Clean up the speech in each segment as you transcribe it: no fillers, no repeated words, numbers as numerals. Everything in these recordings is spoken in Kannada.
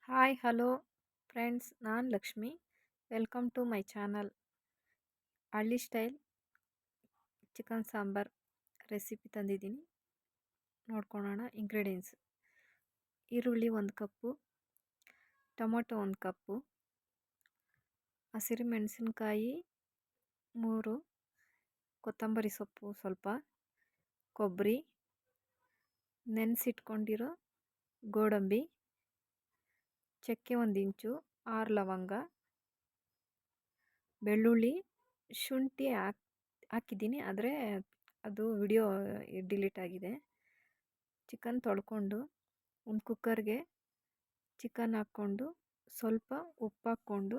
ಹಾಯ್ ಹಲೋ ಫ್ರೆಂಡ್ಸ್, ನಾನು Lakshmi. Welcome to my channel. ಹಳ್ಳಿ ಸ್ಟೈಲ್ ಚಿಕನ್ ಸಾಂಬಾರ್ ರೆಸಿಪಿ ತಂದಿದ್ದೀನಿ, ನೋಡ್ಕೊಳ್ಳೋಣ. ಇಂಗ್ರೀಡಿಯೆಂಟ್ಸ್: ಈರುಳ್ಳಿ 1 ಕಪ್ಪು, ಟೊಮೊಟೊ 1 ಕಪ್ಪು, ಹಸಿರು ಮೆಣಸಿನ್ಕಾಯಿ 3, ಕೊತ್ತಂಬರಿ ಸೊಪ್ಪು ಸ್ವಲ್ಪ, ಕೊಬ್ಬರಿ, ನೆನೆಸಿಟ್ಕೊಂಡಿರೋ ಗೋಡಂಬಿ, ಚಕ್ಕೆ 1 ಇಂಚು, 6 ಲವಂಗ, ಬೆಳ್ಳುಳ್ಳಿ, ಶುಂಠಿ ಹಾಕಿದ್ದೀನಿ, ಆದರೆ ಅದು ವಿಡಿಯೋ ಡಿಲೀಟ್ ಆಗಿದೆ. ಚಿಕನ್ ತೊಳ್ಕೊಂಡು ಒಂದು ಕುಕ್ಕರ್ಗೆ ಚಿಕನ್ ಹಾಕ್ಕೊಂಡು ಸ್ವಲ್ಪ ಉಪ್ಪು ಹಾಕ್ಕೊಂಡು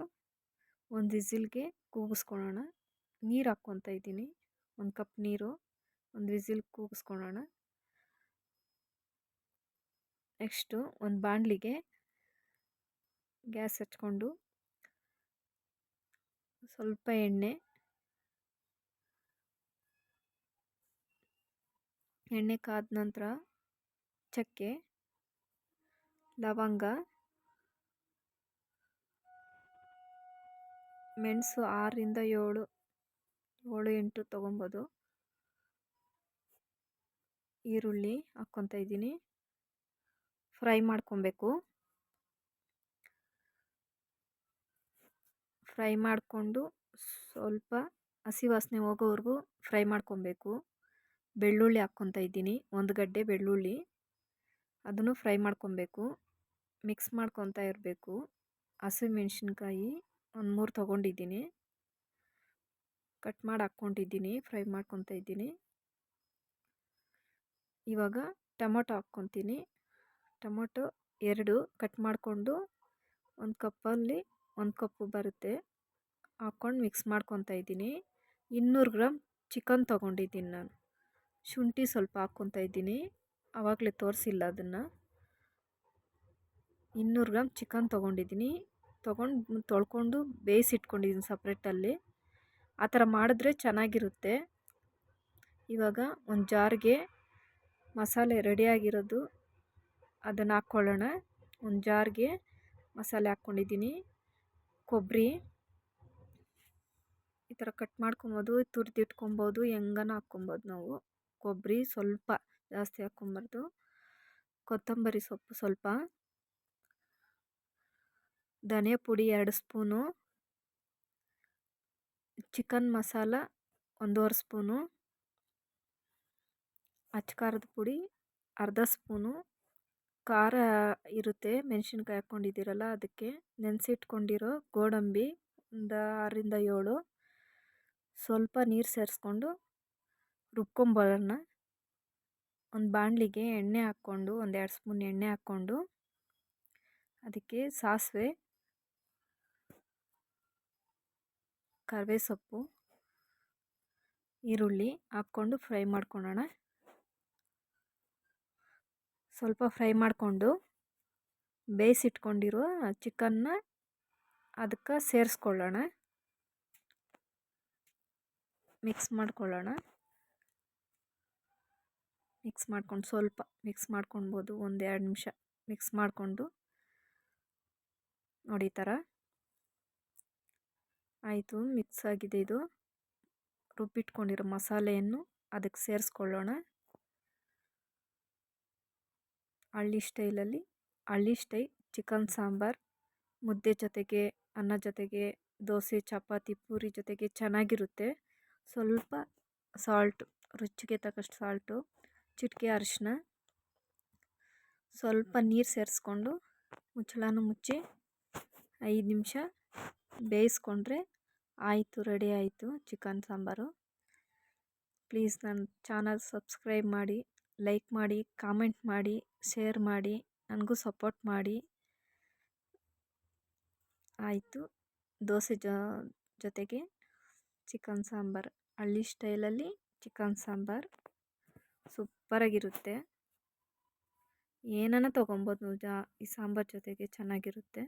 ಒಂದು ವಿಸಿಲ್ಗೆ ಕೂಗಿಸ್ಕೊಳ್ಳೋಣ. ನೀರು ಹಾಕ್ಕೊತಾ ಇದ್ದೀನಿ, 1 ಕಪ್ ನೀರು, ಒಂದು ವಿಸಿಲ್ ಕೂಗಿಸ್ಕೊಳ್ಳೋಣ. ನೆಕ್ಸ್ಟು ಒಂದು ಬಾಣಲಿಗೆ ಗ್ಯಾಸ್ ಹಚ್ಕೊಂಡು ಸ್ವಲ್ಪ ಎಣ್ಣೆ ಕಾದ ನಂತರ ಚಕ್ಕೆ, ಲವಂಗ, ಮೆಣಸು 6ರಿಂದ 7-8 ತೊಗೊಬೋದು. ಈರುಳ್ಳಿ ಹಾಕ್ಕೊತಾ ಇದ್ದೀನಿ, ಫ್ರೈ ಮಾಡ್ಕೊಬೇಕು. ಫ್ರೈ ಮಾಡಿಕೊಂಡು ಸ್ವಲ್ಪ ಹಸಿ ವಾಸನೆ ಹೋಗೋವರೆಗೂ ಫ್ರೈ ಮಾಡ್ಕೊಬೇಕು. ಬೆಳ್ಳುಳ್ಳಿ ಹಾಕ್ಕೊತಾ ಇದ್ದೀನಿ, 1 ಗಡ್ಡೆ ಬೆಳ್ಳುಳ್ಳಿ, ಅದನ್ನು ಫ್ರೈ ಮಾಡ್ಕೊಬೇಕು. ಮಿಕ್ಸ್ ಮಾಡ್ಕೊತಾ ಇರಬೇಕು. ಹಸಿಮೆಣ್ಸಿನ್ಕಾಯಿ 1-3 ತೊಗೊಂಡಿದ್ದೀನಿ, ಕಟ್ ಮಾಡಿ ಹಾಕ್ಕೊಂಡಿದ್ದೀನಿ, ಫ್ರೈ ಮಾಡ್ಕೊತಾ ಇದ್ದೀನಿ. ಇವಾಗ ಟೊಮೊಟೊ ಹಾಕ್ಕೊತೀನಿ. ಟೊಮೊಟೊ 2 ಕಟ್ ಮಾಡಿಕೊಂಡು 1 ಕಪ್ಪಲ್ಲಿ 1 ಕಪ್ಪು ಬರುತ್ತೆ, ಹಾಕ್ಕೊಂಡು ಮಿಕ್ಸ್ ಮಾಡ್ಕೊತಾ ಇದ್ದೀನಿ. 200 ಗ್ರಾಮ್ ಚಿಕನ್ ತೊಗೊಂಡಿದ್ದೀನಿ ನಾನು. ಶುಂಠಿ ಸ್ವಲ್ಪ ಹಾಕ್ಕೊತಾ ಇದ್ದೀನಿ, ಆವಾಗಲೇ ತೋರಿಸಿಲ್ಲ ಅದನ್ನು. 200 ಗ್ರಾಮ್ ಚಿಕನ್ ತೊಗೊಂಡಿದ್ದೀನಿ, ತೊಳ್ಕೊಂಡು ಬೇಯಿಸಿಟ್ಕೊಂಡಿದ್ದೀನಿ ಸಪ್ರೇಟಲ್ಲಿ. ಆ ಥರ ಮಾಡಿದ್ರೆ ಚೆನ್ನಾಗಿರುತ್ತೆ. ಇವಾಗ ಒಂದು ಜಾರ್ಗೆ ಮಸಾಲೆ ರೆಡಿಯಾಗಿರೋದು ಅದನ್ನು ಹಾಕ್ಕೊಳ್ಳೋಣ. ಒಂದು ಜಾರ್ಗೆ ಮಸಾಲೆ ಹಾಕ್ಕೊಂಡಿದ್ದೀನಿ. ಕೊಬ್ಬರಿ ಈ ಥರ ಕಟ್ ಮಾಡ್ಕೊಬೋದು, ತುರಿದಿಟ್ಕೊಬೋದು, ಹೆಂಗನ ಹಾಕ್ಕೊಬೋದು ನಾವು. ಕೊಬ್ಬರಿ ಸ್ವಲ್ಪ ಜಾಸ್ತಿ ಹಾಕ್ಕೊಬಾರ್ದು. ಕೊತ್ತಂಬರಿ ಸೊಪ್ಪು ಸ್ವಲ್ಪ, ಧನಿಯಾ ಪುಡಿ 2 ಸ್ಪೂನು, ಚಿಕನ್ ಮಸಾಲ 1.5 ಸ್ಪೂನು, ಅಚ್ಚ ಖಾರದ ಪುಡಿ ಅರ್ಧ ಸ್ಪೂನು, ಖಾರ ಇರುತ್ತೆ ಮೆಣಸಿನ್ಕಾಯಿ ಹಾಕ್ಕೊಂಡಿದ್ದೀರಲ್ಲ ಅದಕ್ಕೆ. ನೆನೆಸಿಟ್ಕೊಂಡಿರೋ ಗೋಡಂಬಿ ಒಂದು 6ರಿಂದ 7, ಸ್ವಲ್ಪ ನೀರು ಸೇರಿಸ್ಕೊಂಡು ರುಬ್ಕೊಂಬರೋಣ. ಒಂದು ಬಾಣಲಿಗೆ ಎಣ್ಣೆ ಹಾಕ್ಕೊಂಡು 1-2 ಸ್ಪೂನ್ ಎಣ್ಣೆ ಹಾಕ್ಕೊಂಡು ಅದಕ್ಕೆ ಸಾಸಿವೆ, ಕರಿಬೇವು ಸೊಪ್ಪು, ಈರುಳ್ಳಿ ಹಾಕ್ಕೊಂಡು ಫ್ರೈ ಮಾಡ್ಕೊಳ್ಳೋಣ. ಸ್ವಲ್ಪ ಫ್ರೈ ಮಾಡಿಕೊಂಡು ಬೇಯಿಸಿಟ್ಕೊಂಡಿರೋ ಚಿಕನ್ನ ಅದಕ್ಕೆ ಸೇರಿಸ್ಕೊಳ್ಳೋಣ, ಮಿಕ್ಸ್ ಮಾಡ್ಕೊಳ್ಳೋಣ. ಮಿಕ್ಸ್ ಮಾಡ್ಕೊಂಡು ಸ್ವಲ್ಪ ಮಿಕ್ಸ್ ಮಾಡ್ಕೊಳ್ಬೋದು, 1-2 ನಿಮಿಷ ಮಿಕ್ಸ್ ಮಾಡಿಕೊಂಡು ನೋಡಿ ಈ ಥರ ಆಯಿತು. ಮಿಕ್ಸ್ ಆಗಿದೆ. ಇದು ರುಬ್ಬಿಟ್ಕೊಂಡಿರೋ ಮಸಾಲೆಯನ್ನು ಅದಕ್ಕೆ ಸೇರಿಸ್ಕೊಳ್ಳೋಣ. ಹಳ್ಳಿ ಸ್ಟೈಲ್ ಚಿಕನ್ ಸಾಂಬಾರ್ ಮುದ್ದೆ ಜೊತೆಗೆ, ಅನ್ನ ಜೊತೆಗೆ, ದೋಸೆ, ಚಪಾತಿ, ಪೂರಿ ಜೊತೆಗೆ ಚೆನ್ನಾಗಿರುತ್ತೆ. ಸ್ವಲ್ಪ ಸಾಲ್ಟು, ರುಚಿಗೆ ತಕ್ಕಷ್ಟು ಸಾಲ್ಟು, ಚಿಟಿಕೆ ಅರಿಶಿನ, ಸ್ವಲ್ಪ ನೀರು ಸೇರಿಸ್ಕೊಂಡು ಮುಚ್ಚಳನ ಮುಚ್ಚಿ 5 ನಿಮಿಷ ಬೇಯಿಸ್ಕೊಂಡ್ರೆ ಆಯಿತು, ರೆಡಿ ಆಯಿತು ಚಿಕನ್ ಸಾಂಬಾರು. ಪ್ಲೀಸ್ ನನ್ನ ಚಾನಲ್ ಸಬ್ಸ್ಕ್ರೈಬ್ ಮಾಡಿ, ಲೈಕ್ ಮಾಡಿ, ಕಾಮೆಂಟ್ ಮಾಡಿ, ಶೇರ್ ಮಾಡಿ, ನನಗೂ ಸಪೋರ್ಟ್ ಮಾಡಿ. ಆಯಿತು. ದೋಸೆ ಜೊತೆಗೆ ಚಿಕನ್ ಸಾಂಬಾರು, ಹಳ್ಳಿ ಸ್ಟೈಲಲ್ಲಿ ಚಿಕನ್ ಸಾಂಬಾರು ಸೂಪರಾಗಿರುತ್ತೆ. ಏನನ್ನ ತೊಗೊಬೋದು ಈ ಸಾಂಬಾರು ಜೊತೆಗೆ, ಚೆನ್ನಾಗಿರುತ್ತೆ.